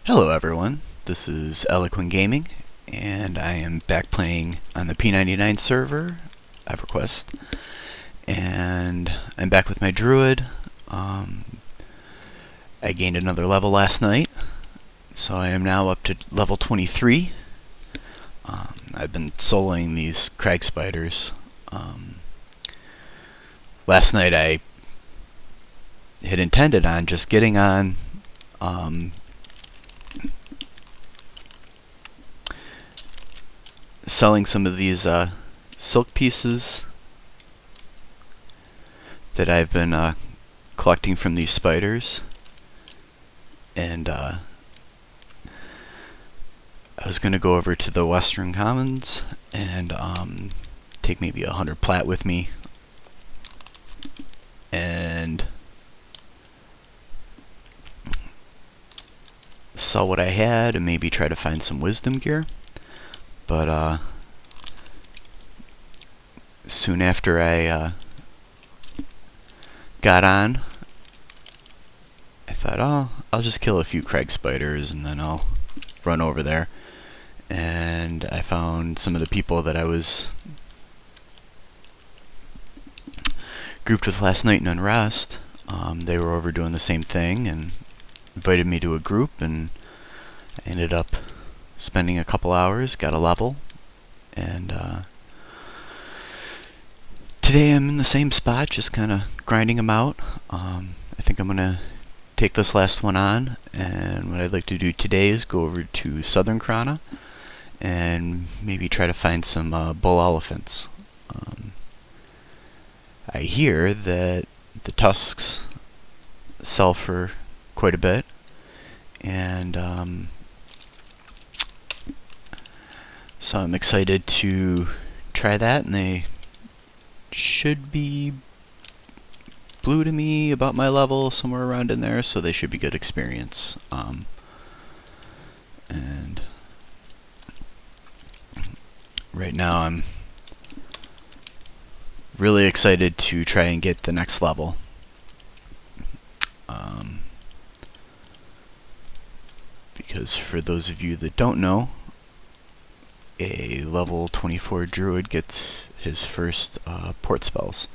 Hello everyone, this is Eloquent Gaming, and I am back playing on the P99 server, EverQuest, and I'm back with my Druid. I gained another level last night, so I am now up to level 23. I've been soloing these crag spiders. Last night I had intended on just getting on selling some of these silk pieces that I've been collecting from these spiders, and I was going to go over to the Western Commons and take maybe 100 plat with me and sell what I had and maybe try to find some wisdom gear. But soon after I got on, I thought, oh, I'll just kill a few crag spiders and then I'll run over there. And I found some of the people that I was grouped with last night in Unrest. They were over doing the same thing and invited me to a group, and I ended up spending a couple hours, got a level, and today I'm in the same spot, just kind of grinding them out. I think I'm going to take this last one on, and what I'd like to do today is go over to Southern Karana and maybe try to find some bull elephants. I hear that the tusks sell for quite a bit, and so I'm excited to try that, and they should be blue to me, about my level, somewhere around in there, so they should be good experience. And right now I'm really excited to try and get the next level. Because for those of you that don't know, a level 24 Druid gets his first port spells.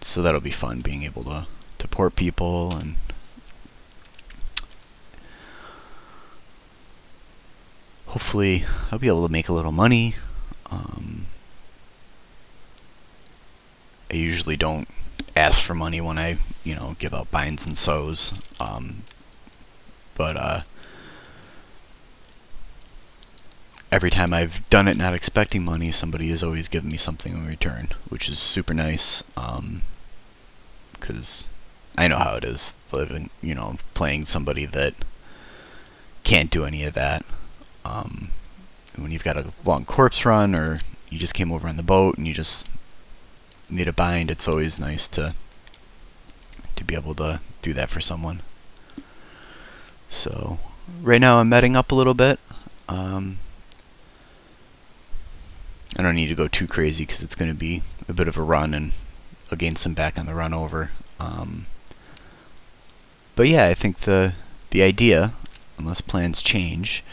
So that'll be fun, being able to port people, and hopefully I'll be able to make a little money. I usually don't ask for money when I, give out binds and sows. But every time I've done it not expecting money, somebody has always given me something in return, which is super nice, because I know how it is living, playing somebody that can't do any of that. When you've got a long corpse run, or you just came over on the boat and you just need a bind, it's always nice to be able to do that for someone. So right now I'm meting up a little bit. I don't need to go too crazy because it's going to be a bit of a run, and I'll gain some back on the run over. But yeah, I think the idea, unless plans change,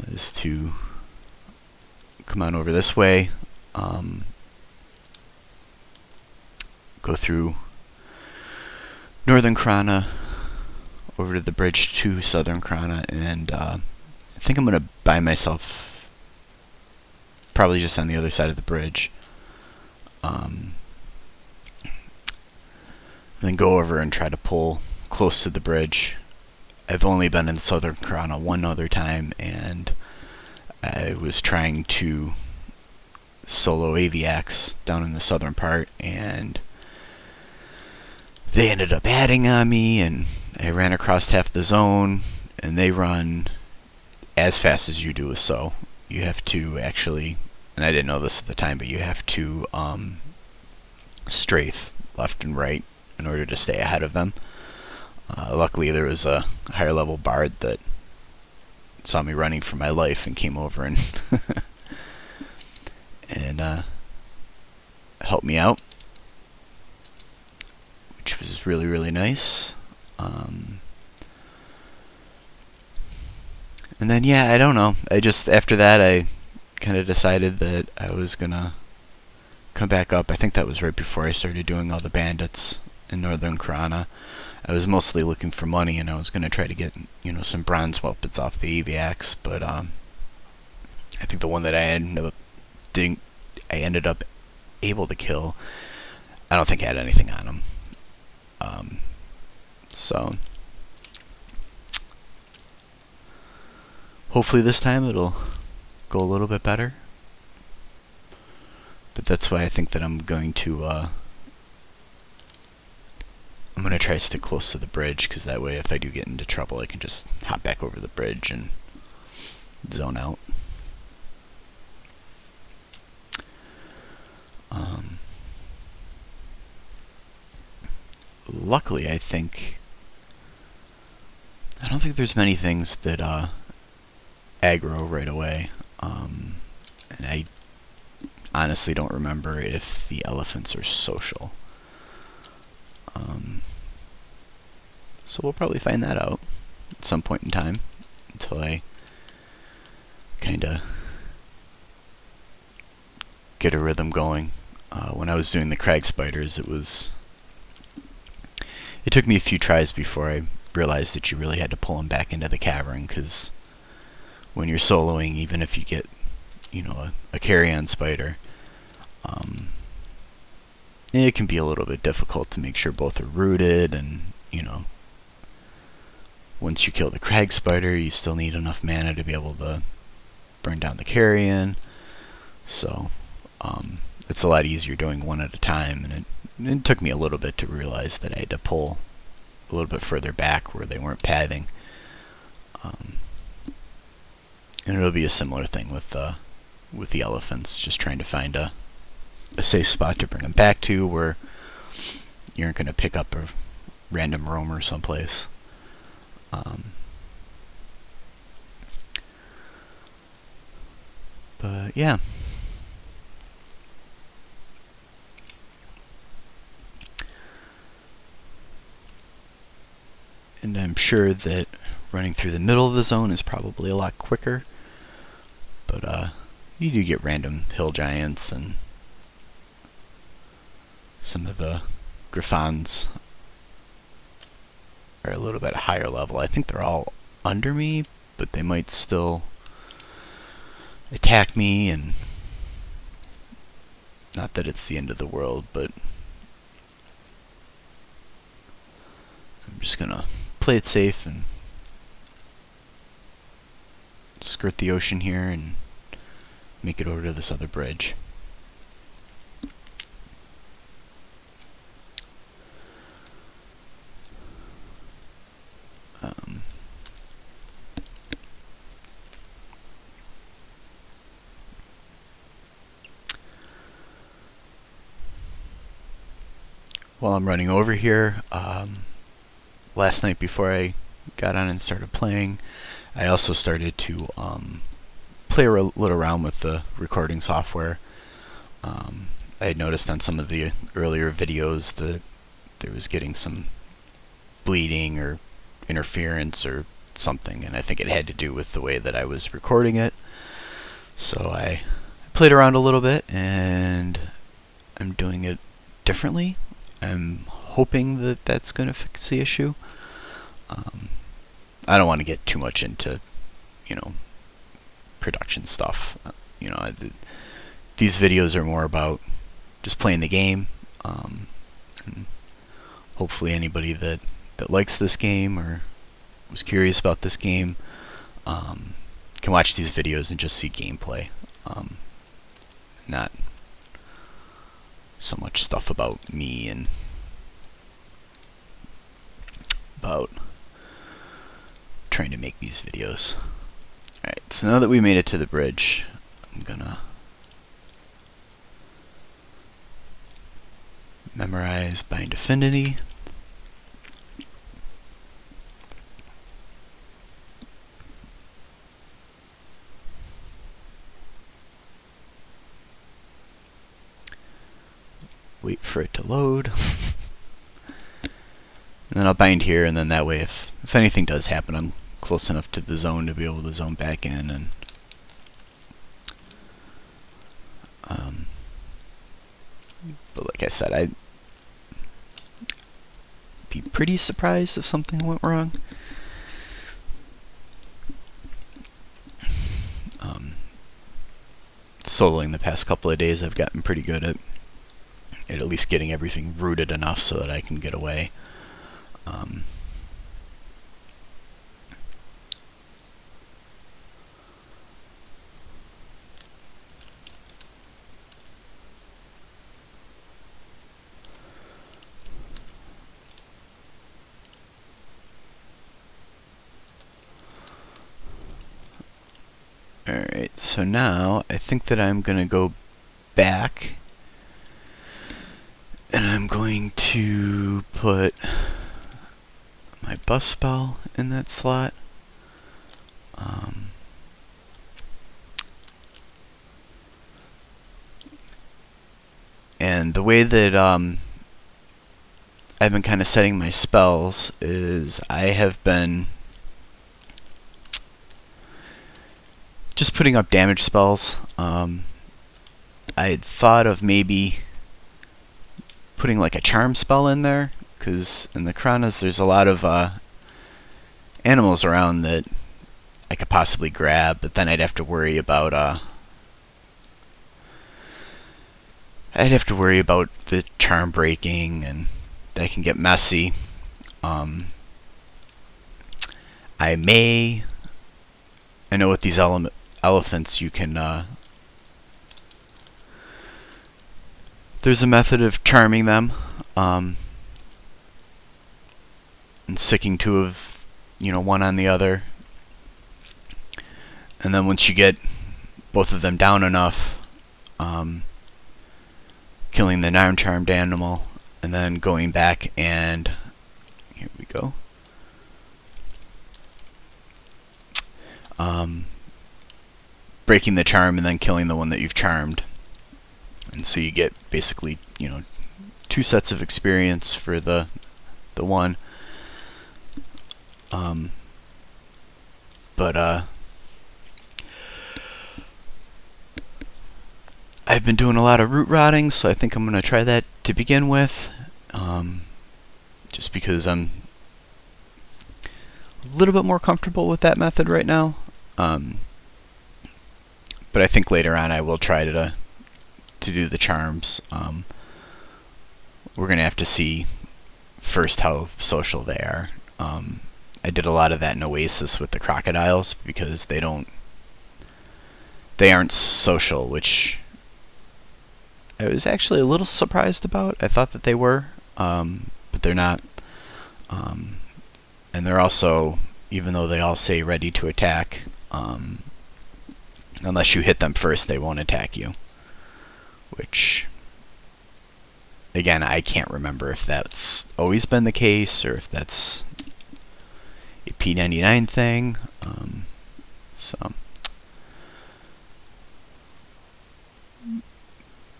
is to come on over this way, go through Northern Karana over to the bridge to Southern Karana, and I think I'm going to buy myself probably just on the other side of the bridge. Then go over and try to pull close to the bridge. I've only been in Southern Karana one other time, and I was trying to solo Aviax down in the southern part, and they ended up adding on me, and I ran across half the zone, and they run as fast as you do a sow. You have to actually, and I didn't know this at the time, but you have to strafe left and right in order to stay ahead of them. Luckily there was a higher level bard that saw me running for my life and came over and and helped me out, which was really, really nice. And then, yeah, I don't know. I just, after that, I kind of decided that I was gonna come back up. I think that was right before I started doing all the bandits in northern Karana. I was mostly looking for money, and I was gonna try to get, some bronze weapons off the aviacs, but I think the one that I ended up able to kill, I don't think I had anything on him. So hopefully this time it'll go a little bit better. But that's why I think that I'm going to try to stick close to the bridge, because that way if I do get into trouble I can just hop back over the bridge and zone out. Luckily, I don't think there's many things that aggro right away. And I honestly don't remember if the elephants are social. So we'll probably find that out at some point in time, until I kind of get a rhythm going. When I was doing the crag spiders, it took me a few tries before I realized that you really had to pull them back into the cavern, because when you're soloing, even if you get, a carry-on spider, it can be a little bit difficult to make sure both are rooted, and, once you kill the crag spider, you still need enough mana to be able to burn down the carrion. So, it's a lot easier doing one at a time, and it took me a little bit to realize that I had to pull a little bit further back where they weren't pathing. And it'll be a similar thing with the elephants, just trying to find a safe spot to bring them back to, where you aren't going to pick up a random roamer someplace. But yeah. And I'm sure that running through the middle of the zone is probably a lot quicker. But you do get random hill giants, and some of the griffons are a little bit higher level. I think they're all under me, but they might still attack me, and not that it's the end of the world, but I'm just gonna play it safe and skirt the ocean here and make it over to this other bridge. While I'm running over here, last night before I got on and started playing, I also started to play a little around with the recording software. I had noticed on some of the earlier videos that there was getting some bleeding or interference or something, and I think it had to do with the way that I was recording it. So I played around a little bit, and I'm doing it differently. I'm hoping that that's going to fix the issue. I don't want to get too much into, production stuff. These videos are more about just playing the game, and hopefully anybody that likes this game or was curious about this game can watch these videos and just see gameplay, not so much stuff about me and about trying to make these videos. Alright, so now that we made it to the bridge, I'm gonna memorize Bind Affinity. Wait for it to load. And then I'll bind here, and then that way if anything does happen, I'm close enough to the zone to be able to zone back in, and but like I said, I'd be pretty surprised if something went wrong. Soloing the past couple of days, I've gotten pretty good at least getting everything rooted enough so that I can get away. Alright, so now I think that I'm going to go back and I'm going to put my buff spell in that slot. And the way that I've been kind of setting my spells is I have been just putting up damage spells. I had thought of maybe putting like a charm spell in there, because in the Karanas there's a lot of animals around that I could possibly grab, but then I'd have to worry about the charm breaking, and that can get messy. I know with these elephants you can there's a method of charming them, and sticking two of, one on the other, and then once you get both of them down enough, killing the non-charmed animal, and then going back and here we go. Breaking the charm and then killing the one that you've charmed. And so you get basically, 2 sets of experience for the one. I've been doing a lot of root rotting, so I think I'm going to try that to begin with. Just because I'm a little bit more comfortable with that method right now. But I think later on I will try to do the charms. We're going to have to see first how social they are. I did a lot of that in Oasis with the crocodiles because they aren't social, which I was actually a little surprised about. I thought that they were, but they're not. And they're also, even though they all say ready to attack, unless you hit them first, they won't attack you. Which, again, I can't remember if that's always been the case or if that's a P99 thing.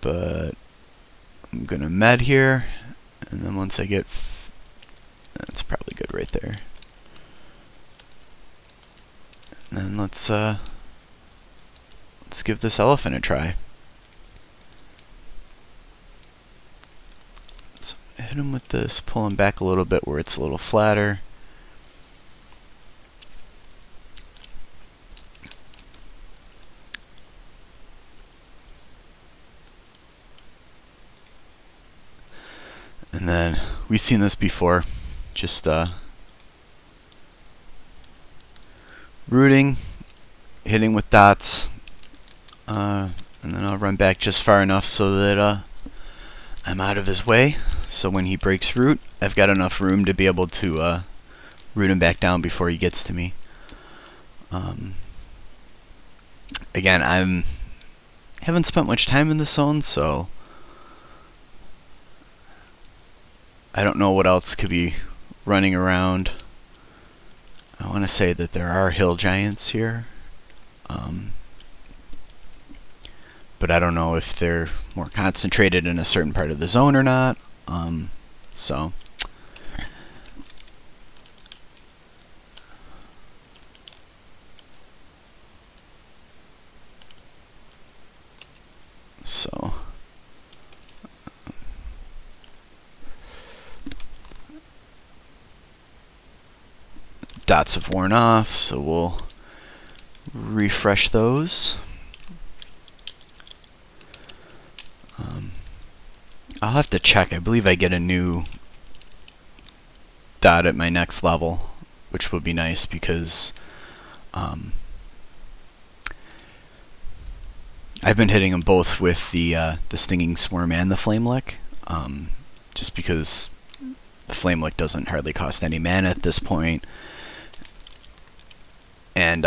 But I'm gonna med here, and then once I get, that's probably good right there. And then let's give this elephant a try. So hit him with this, pull him back a little bit where it's a little flatter. And then we've seen this before, just rooting, hitting with dots, and then I'll run back just far enough so that I'm out of his way. So when he breaks root, I've got enough room to be able to root him back down before he gets to me. Again, haven't spent much time in this zone, so I don't know what else could be running around. I want to say that there are hill giants here, but I don't know if they're more concentrated in a certain part of the zone or not. So dots have worn off, so we'll refresh those. I'll have to check. I believe I get a new dot at my next level, which would be nice because I've been hitting them both with the Stinging Swarm and the Flame Lick, just because the Flame Lick doesn't hardly cost any mana at this point, and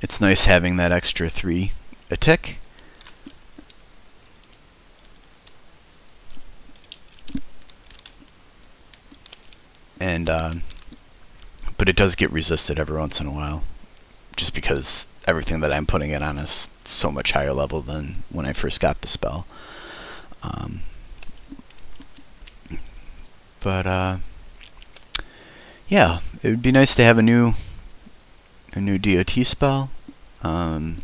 it's nice having that extra 3 a tick. And but it does get resisted every once in a while, just because everything that I'm putting it on is so much higher level than when I first got the spell. But yeah, it would be nice to have a new DOT spell. I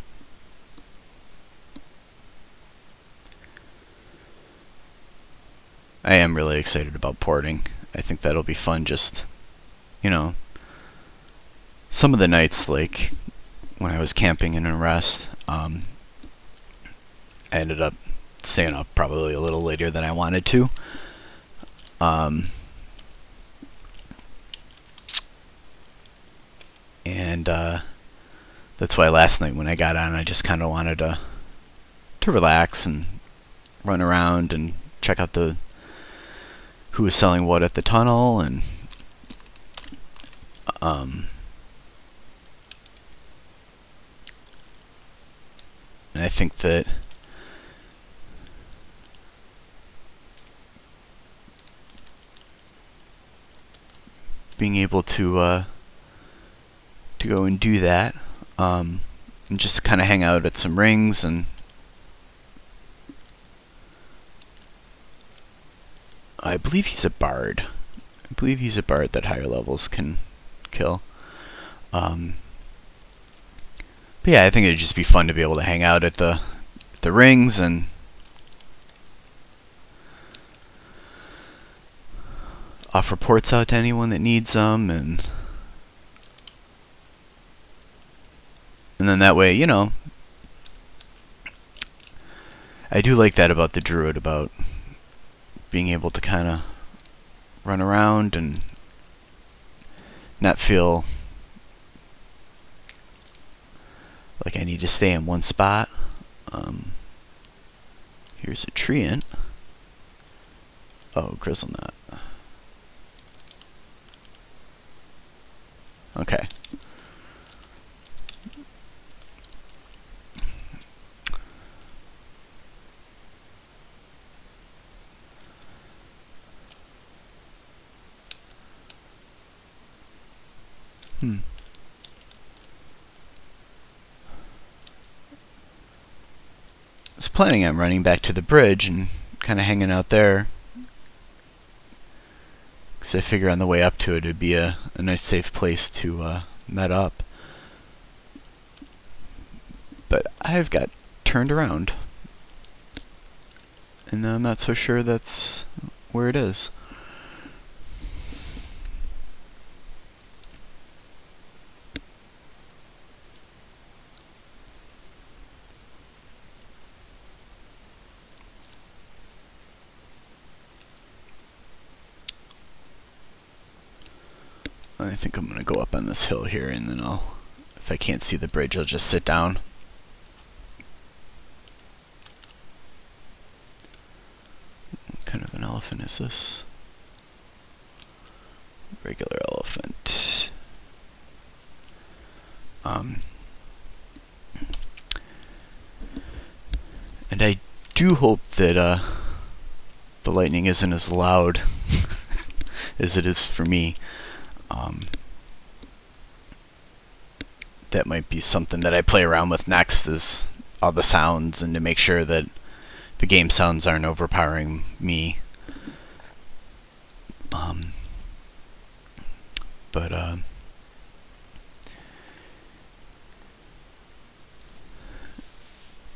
am really excited about porting. I think that'll be fun. Just, you know, some of the nights, like when I was camping in Unrest, I ended up staying up probably a little later than I wanted to. And that's why last night when I got on, I just kind of wanted to relax and run around and check out who was selling what at the tunnel, and I think that being able to go and do that, and just kind of hang out at some rings, and I believe he's a bard. I believe he's a bard that higher levels can kill. But yeah, I think it'd just be fun to be able to hang out at the rings and offer ports out to anyone that needs them, and then that way, you know, I do like that about the Druid, about being able to kind of run around and not feel like I need to stay in one spot. Here's a treant. Oh, Grizzlenut. Okay. I was planning on running back to the bridge and kind of hanging out there, because I figure on the way up to it would be a nice safe place to met up. But I've got turned around, and I'm not so sure that's where it is. I think I'm gonna go up on this hill here, and then if I can't see the bridge, I'll just sit down. What kind of an elephant is this? Regular elephant. And I do hope that the lightning isn't as loud as it is for me. That might be something that I play around with next, is all the sounds, and to make sure that the game sounds aren't overpowering me.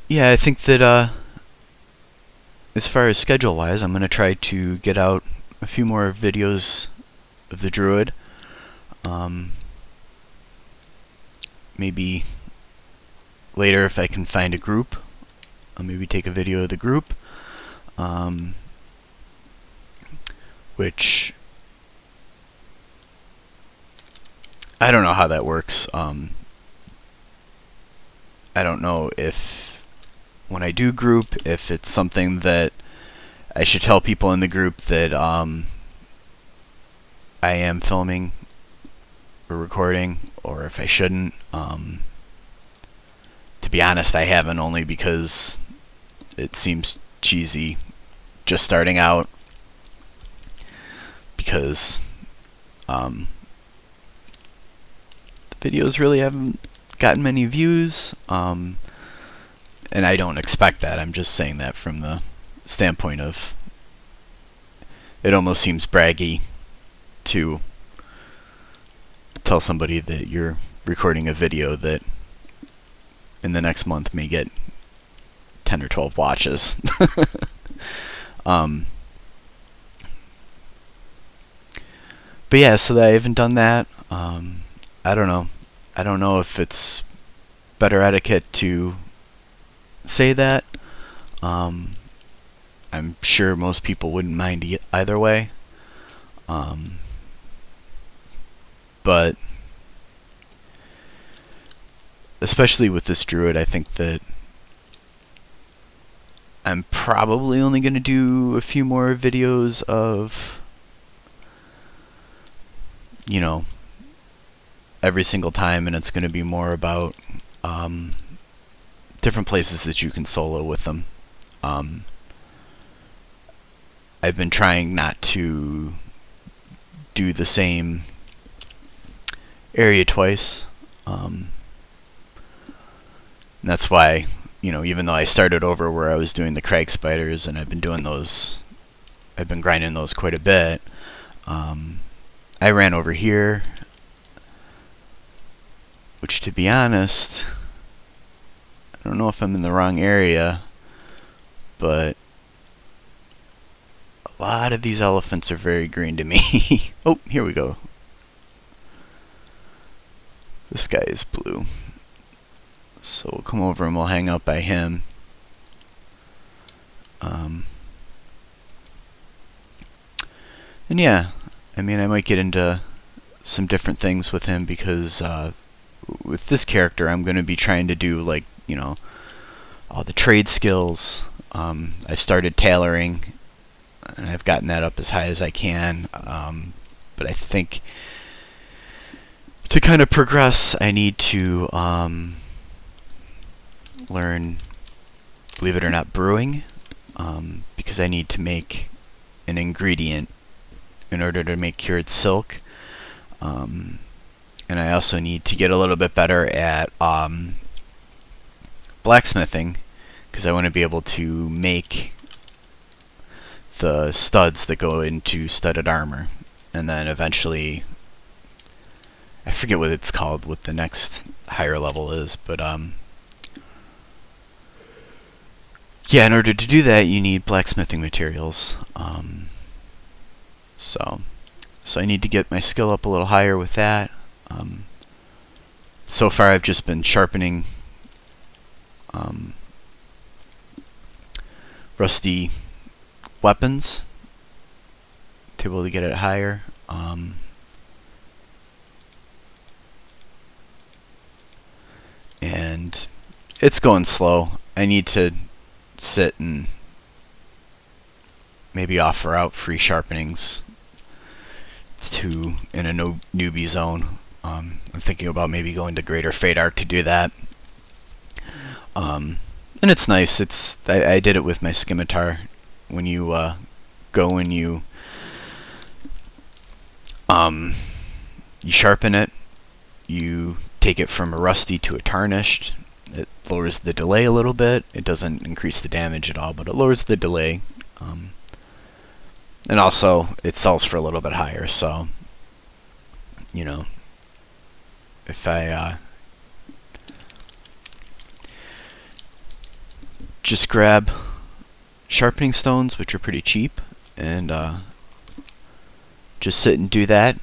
Yeah, I think that as far as schedule-wise, I'm going to try to get out a few more videos of the Druid. Maybe later, if I can find a group, I'll maybe take a video of the group, which I don't know how that works. I don't know if when I do group, if it's something that I should tell people in the group that I am filming or recording, or if I shouldn't. To be honest, I haven't, only because it seems cheesy just starting out, because the videos really haven't gotten many views, and I don't expect that. I'm just saying that from the standpoint of it almost seems braggy to tell somebody that you're recording a video that in the next month may get 10 or 12 watches. But yeah, so I haven't done that. I don't know. I don't know if it's better etiquette to say that. I'm sure most people wouldn't mind either way. But especially with this Druid, I think that I'm probably only going to do a few more videos of, you know, every single time, and it's going to be more about different places that you can solo with them. I've been trying not to do the same area twice. And that's why, you know, even though I started over where I was doing the crag spiders, and I've been doing those, I've been grinding those quite a bit, I ran over here, which, to be honest, I don't know if I'm in the wrong area, but a lot of these elephants are very green to me. Oh, here we go. This guy is blue. So we'll come over and we'll hang out by him. And yeah, I mean, I might get into some different things with him, because with this character I'm going to be trying to do, like, you know, all the trade skills. I've started tailoring, and I've gotten that up as high as I can. But I think to kind of progress, I need to learn, believe it or not, brewing, because I need to make an ingredient in order to make cured silk. And I also need to get a little bit better at blacksmithing, because I want to be able to make the studs that go into studded armor. And then eventually, I forget what it's called, what the next higher level is, but yeah, in order to do that, you need blacksmithing materials. So I need to get my skill up a little higher with that. So far, I've just been sharpening rusty weapons to be able to get it higher. And it's going slow. I need to sit and maybe offer out free sharpenings in a newbie zone. I'm thinking about maybe going to Greater Fate Arc to do that. And it's nice. I did it with my scimitar. When you go and you sharpen it, you take it from a rusty to a tarnished. It lowers the delay a little bit. It doesn't increase the damage at all, but it lowers the delay. And also, it sells for a little bit higher, so, you know, if I just grab sharpening stones, which are pretty cheap, and just sit and do that,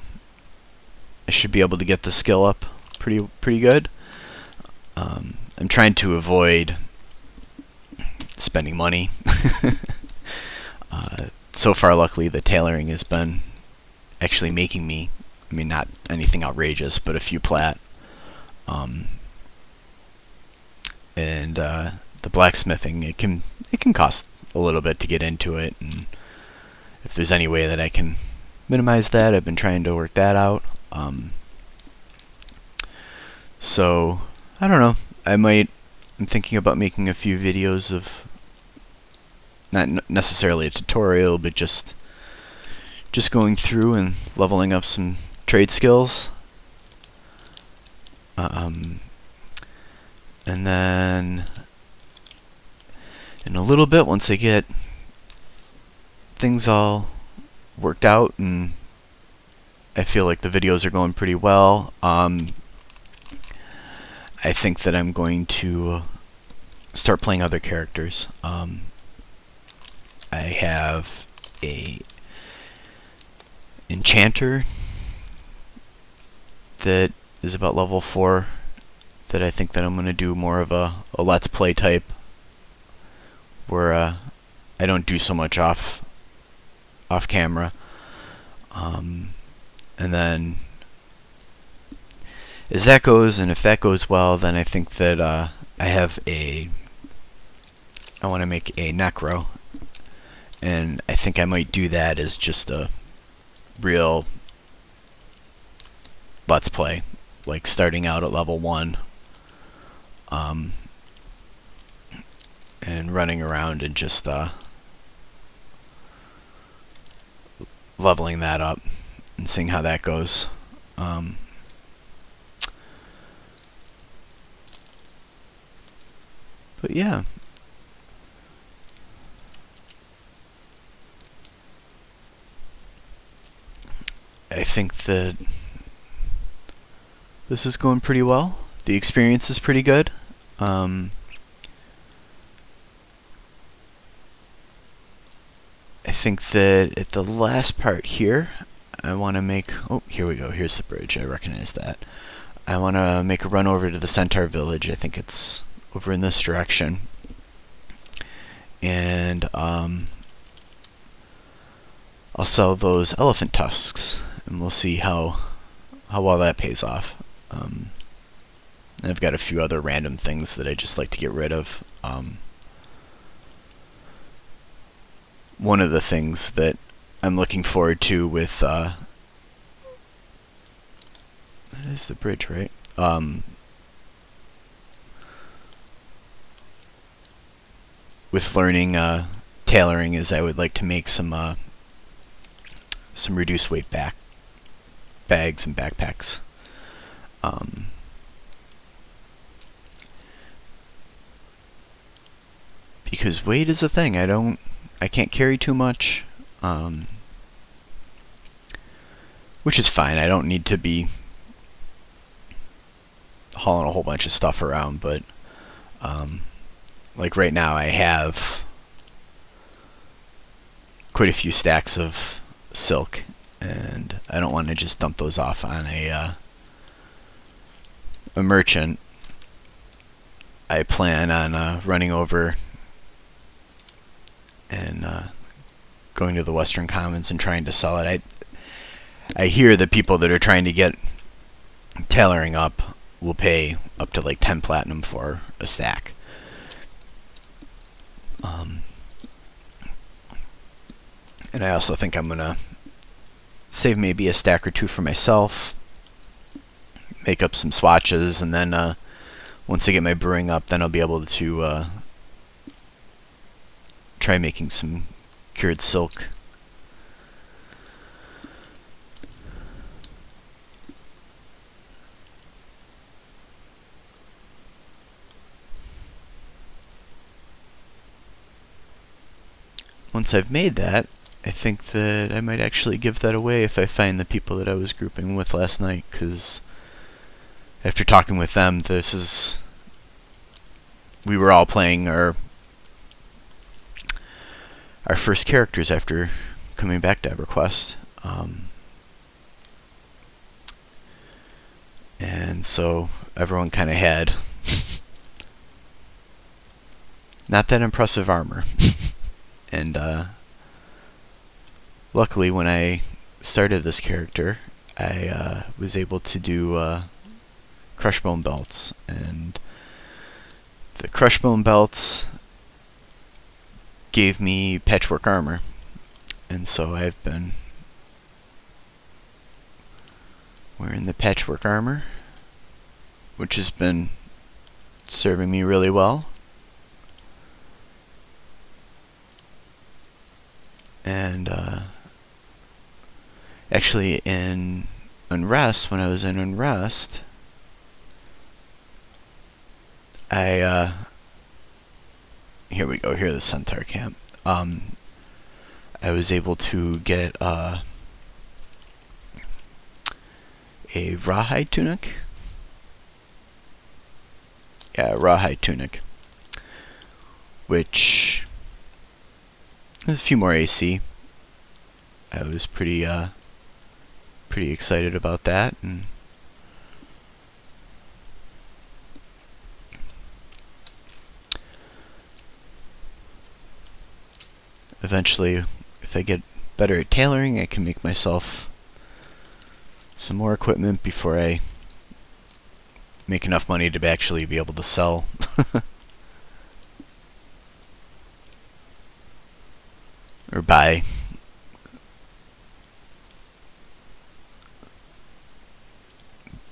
I should be able to get the skill up pretty good. I'm trying to avoid spending money. So far, luckily, the tailoring has been actually making me, I mean, not anything outrageous, but a few plat. And the blacksmithing, it can cost a little bit to get into it, and if there's any way that I can minimize that, I've been trying to work that out. So I don't know. I'm thinking about making a few videos of not necessarily a tutorial, but just going through and leveling up some trade skills. And then in a little bit, once I get things all worked out and I feel like the videos are going pretty well, I think that I'm going to start playing other characters. I have a enchanter that is about level 4 that I think that I'm going to do more of a let's play type, where I don't do so much off camera. And then as that goes, and if that goes well, then I think that I want to make a necro, and I think I might do that as just a real let's play, like starting out at level 1, and running around and just leveling that up and seeing how that goes. But yeah. I think that this is going pretty well. The experience is pretty good. I think that at the last part here, I want to make... Oh, here we go. Here's the bridge. I recognize that. I want to make a run over to the Centaur village. I think it's over in this direction. And I'll sell those elephant tusks, and we'll see how well that pays off. I've got a few other random things that I just like to get rid of. One of the things that I'm looking forward to with that is the bridge, right? With learning tailoring, is I would like to make some reduced weight bags and backpacks. Because weight is a thing. I can't carry too much, which is fine. I don't need to be hauling a whole bunch of stuff around, but like right now I have quite a few stacks of silk, and I don't want to just dump those off on a merchant. I plan on running over and going to the Western Commons and trying to sell it. I hear that people that are trying to get tailoring up will pay up to like 10 platinum for a stack. And I also think I'm gonna save maybe a stack or two for myself, make up some swatches, and then once I get my brewing up, then I'll be able to try making some cured silk. Once I've made that, I think that I might actually give that away if I find the people that I was grouping with last night, because after talking with them, we were all playing our first characters after coming back to EverQuest. And so everyone kind of had not that impressive armor. And luckily when I started this character, I was able to do crushbone belts, and the crushbone belts gave me patchwork armor, and so I've been wearing the patchwork armor, which has been serving me really well. And actually in Unrest, when I was in Unrest, here we go, here the Centaur camp. I was able to get a rawhide tunic. Yeah, rawhide tunic, which has a few more AC. I was pretty excited about that, and eventually, if I get better at tailoring, I can make myself some more equipment before I make enough money to actually be able to sell. Or buy.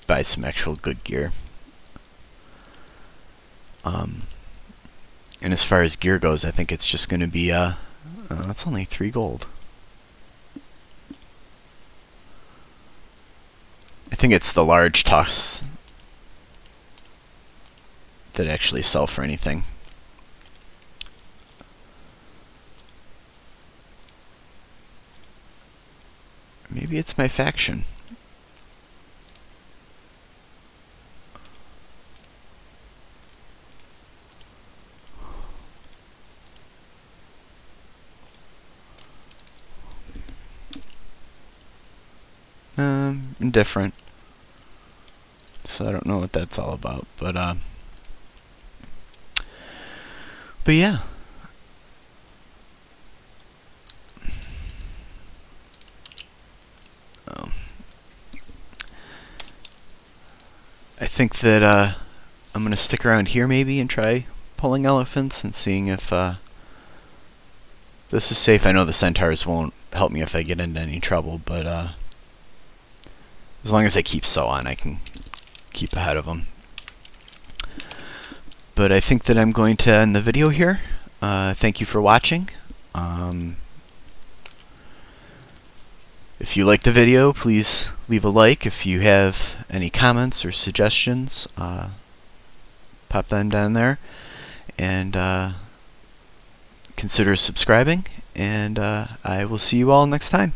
Buy some actual good gear. And as far as gear goes, I think it's just going to be that's only 3 gold. I think it's the large tusks that actually sell for anything. Maybe it's my faction. Indifferent. So I don't know what that's all about, but yeah. I think that I'm gonna stick around here maybe and try pulling elephants and seeing if this is safe. I know the centaurs won't help me if I get into any trouble, but as long as I keep so on, I can keep ahead of them. But I think that I'm going to end the video here. Thank you for watching. If you like the video, please leave a like. If you have any comments or suggestions, pop them down there. And consider subscribing. And I will see you all next time.